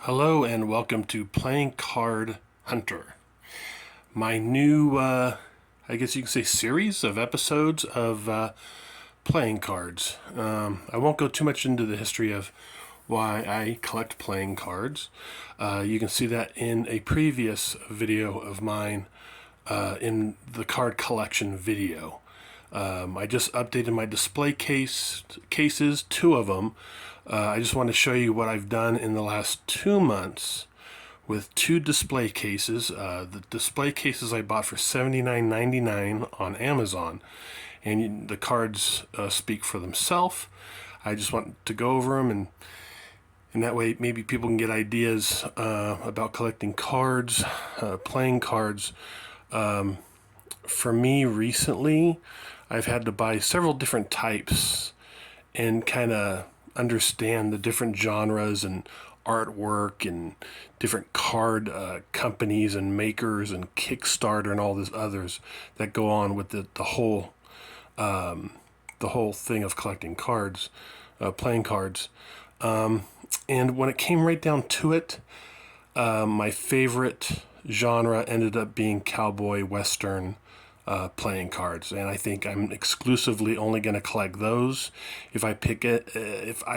Hello and welcome to Playing Card Hunter. My new, I guess you can say, series of episodes of playing cards. I won't go too much into the history of why I collect playing cards. You can see that in a previous video of mine in the card collection video. I just updated my display cases, two of them. I just want to show you what I've done in the last 2 months with two display cases. The display cases I bought for $79.99 on Amazon, and the cards speak for themselves. I just want to go over them, and that way maybe people can get ideas about collecting cards, playing cards. For me recently, I've had to buy several different types and kind of understand the different genres and artwork and different card companies and makers and Kickstarter and all these others that go on with the whole thing of collecting cards, playing cards. And when it came right down to it, my favorite genre ended up being cowboy western playing cards, and I think I'm exclusively only going to collect those. If I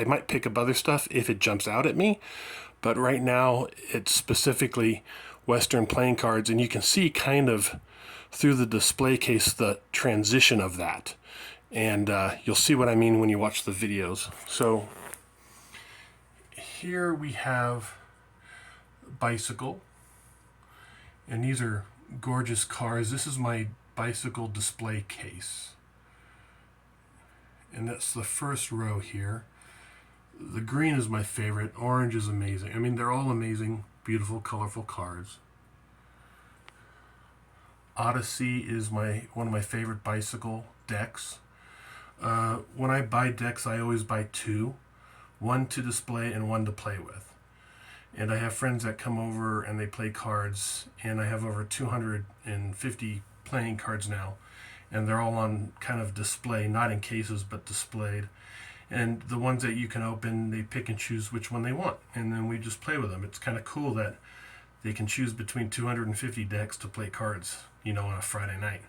might pick up other stuff if it jumps out at me, but right now it's specifically western playing cards, and you can see kind of through the display case the transition of that, and you'll see what I mean when you watch the videos. So here we have Bicycle, and these are gorgeous cards. This is my Bicycle display case, and that's the first row here. The green is my favorite. Orange is amazing. I mean, they're all amazing, beautiful, colorful cards. Odyssey is one of my favorite Bicycle decks. When I buy decks, I always buy two, one to display and one to play with. And I have friends that come over and they play cards, and I have over 250 playing cards now, and they're all on kind of display, not in cases but displayed. And the ones that you can open, they pick and choose which one they want, and then we just play with them. It's kind of cool that they can choose between 250 decks to play cards, on a Friday night.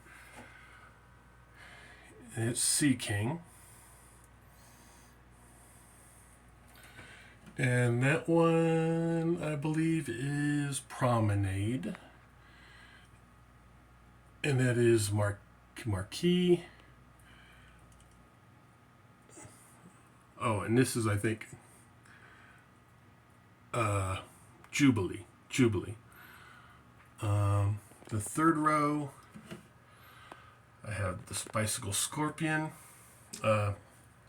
It's Sea King. And that one, I believe, is Promenade. And that is Marquee. Oh, and this is, I think, Jubilee. The third row, I have this Bicycle Scorpion,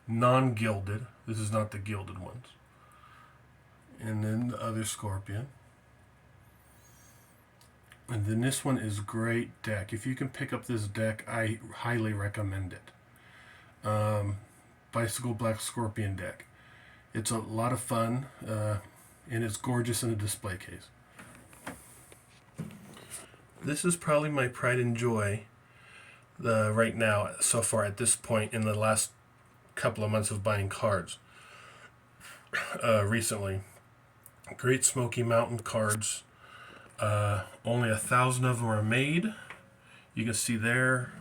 non-gilded. This is not the gilded ones. And then the other Scorpion. And then this one is great deck. If you can pick up this deck, I highly recommend it. Bicycle Black Scorpion deck. It's a lot of fun, and it's gorgeous in a display case. This is probably my pride and joy right now, so far at this point in the last couple of months of buying cards. Recently. Great Smoky Mountain cards. Only 1,000 of them are made. You can see there.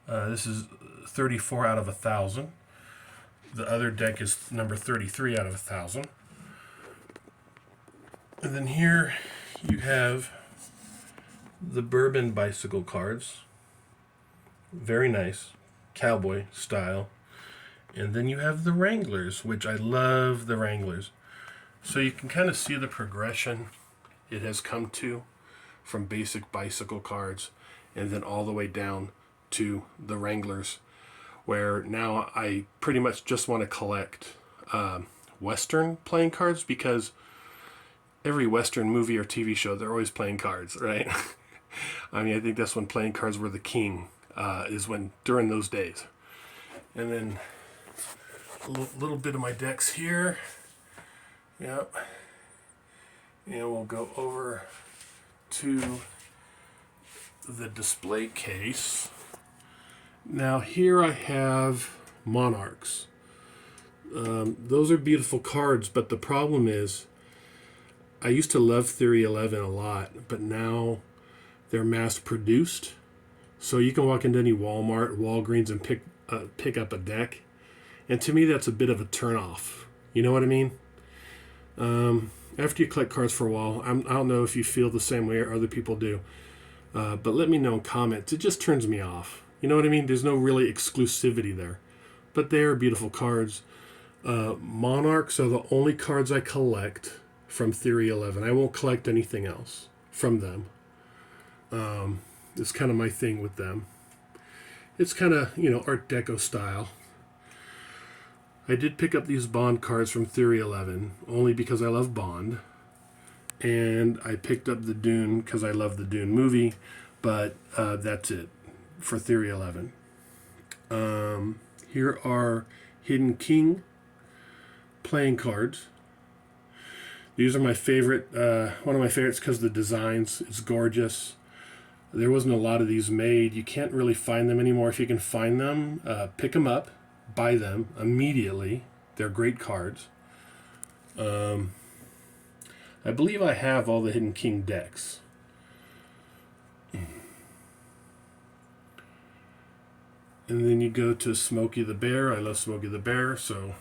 This is 34 out of 1,000. The other deck is number 33 out of 1,000. And then here you have the Bourbon Bicycle cards. Very nice, cowboy style. And then you have the Wranglers, which I love the Wranglers. So you can kind of see the progression it has come to from basic Bicycle cards and then all the way down to the Wranglers, where now I pretty much just want to collect Western playing cards, because every Western movie or TV show, they're always playing cards, right? I mean, I think that's when playing cards were the king, is when during those days. And then a little bit of my decks here. Yep. And we'll go over to the display case. Now here I have Monarchs. Those are beautiful cards, but the problem is I used to love Theory 11 a lot, but now they're mass produced. So you can walk into any Walmart, Walgreens, and pick up a deck. And to me, that's a bit of a turnoff. You know what I mean? After you collect cards for a while, I don't know if you feel the same way or other people do, but let me know in comments. It just turns me off. You know what I mean? There's no really exclusivity there. But they are beautiful cards. Monarchs are the only cards I collect from Theory 11. I won't collect anything else from them. It's kind of my thing with them. It's kind of, Art Deco style. I did pick up these Bond cards from Theory 11 only because I love Bond. And I picked up the Dune because I love the Dune movie. But that's it for Theory 11. Here are Hidden King playing cards. These are my favorite, one of my favorites because the designs, it's gorgeous. There wasn't a lot of these made. You can't really find them anymore. If you can find them, pick them up, buy them immediately. They're great cards. I believe I have all the Hidden King decks. And then you go to Smokey the Bear. I love Smokey the Bear, so.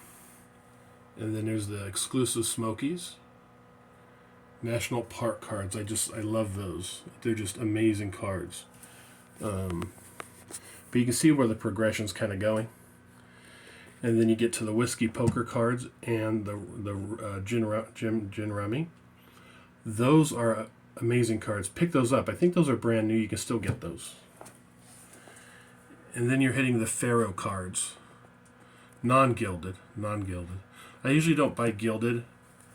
And then there's the exclusive Smokies. National Park cards. I love those. They're just amazing cards. But you can see where the progression's kind of going. And then you get to the Whiskey Poker cards and the Gin Rummy. Those are amazing cards. Pick those up. I think those are brand new. You can still get those. And then you're hitting the Pharaoh cards. Non-gilded. I usually don't buy gilded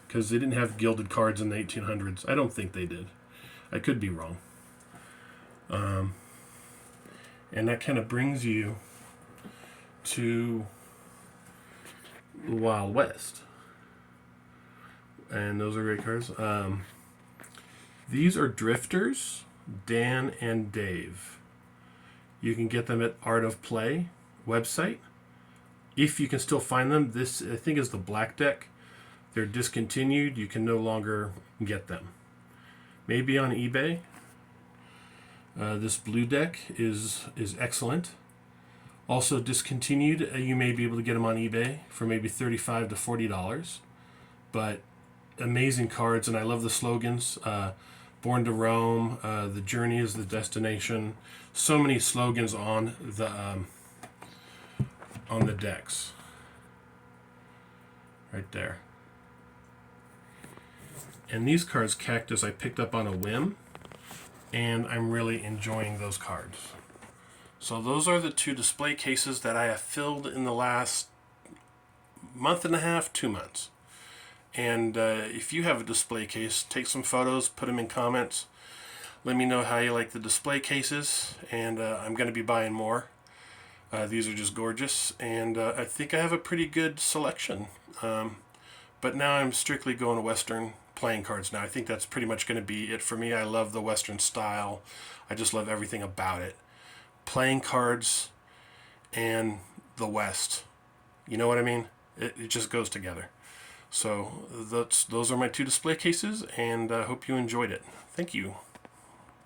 because they didn't have gilded cards in the 1800s. I don't think they did. I could be wrong. And that kind of brings you to the Wild West. And those are great cards. These are Drifters, Dan and Dave. You can get them at Art of Play website. If you can still find them, this I think is the black deck. They're discontinued. You can no longer get them. Maybe on eBay. This blue deck is excellent. Also discontinued. You may be able to get them on eBay for maybe $35 to $40. But amazing cards, and I love the slogans. Born to Roam. The journey is the destination. So many slogans on the decks. Right there. And these cards, Cactus, I picked up on a whim, and I'm really enjoying those cards. So those are the two display cases that I have filled in the last month and a half, 2 months. And if you have a display case, take some photos, put them in comments. Let me know how you like the display cases, and I'm going to be buying more. These are just gorgeous, and I think I have a pretty good selection. But now I'm strictly going to Western playing cards now. I think that's pretty much going to be it for me. I love the Western style. I just love everything about it. Playing cards and the West. You know what I mean? It just goes together. So those are my two display cases, and I hope you enjoyed it. Thank you.